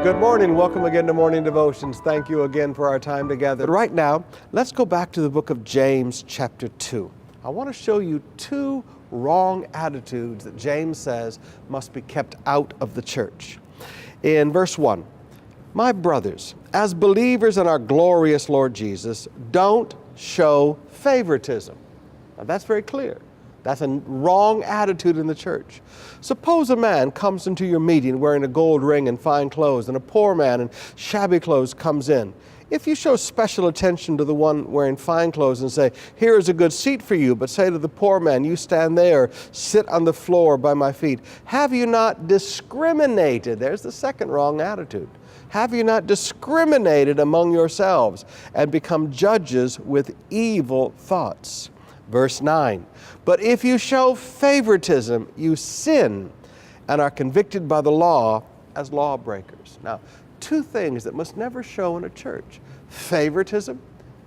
Good morning. Welcome again to Morning Devotions. Thank you again for our time together. But right now, let's go back to the book of James, chapter 2. I want to show you two wrong attitudes that James says must be kept out of the church. In verse 1, my brothers, as believers in our glorious Lord Jesus, don't show favoritism. Now that's very clear. That's a wrong attitude in the church. Suppose a man comes into your meeting wearing a gold ring and fine clothes, and a poor man in shabby clothes comes in. If you show special attention to the one wearing fine clothes and say, here is a good seat for you, but say to the poor man, you stand there, sit on the floor by my feet, have you not discriminated? There's the second wrong attitude. Have you not discriminated among yourselves and become judges with evil thoughts? Verse 9, but if you show favoritism, you sin and are convicted by the law as lawbreakers. Now, two things that must never show in a church: favoritism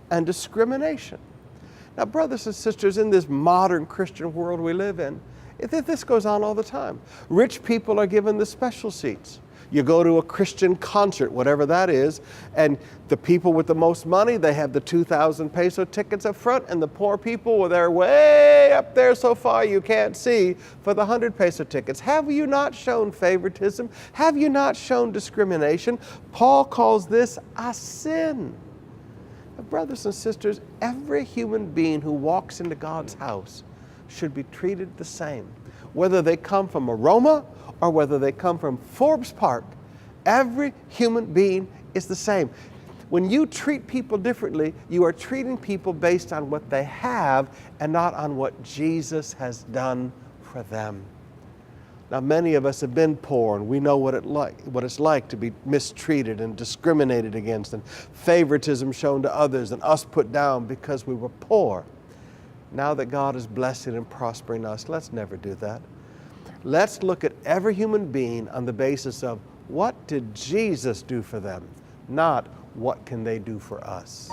and discrimination. Now, brothers and sisters, in this modern Christian world we live in, this goes on all the time. Rich people are given the special seats. You go to a Christian concert, whatever that is, and the people with the most money, they have the 2,000 peso tickets up front, and the poor people, well, they're way up there so far you can't see for the 100 peso tickets. Have you not shown favoritism? Have you not shown discrimination? Paul calls this a sin. Now, brothers and sisters, every human being who walks into God's house should be treated the same. Whether they come from Aroma or whether they come from Forbes Park, every human being is the same. When you treat people differently, you are treating people based on what they have and not on what Jesus has done for them. Now, many of us have been poor, and we know what it's like to be mistreated and discriminated against, and favoritism shown to others and us put down because we were poor. Now that God is blessing and prospering us, let's never do that. Let's look at every human being on the basis of what did Jesus do for them, not what can they do for us.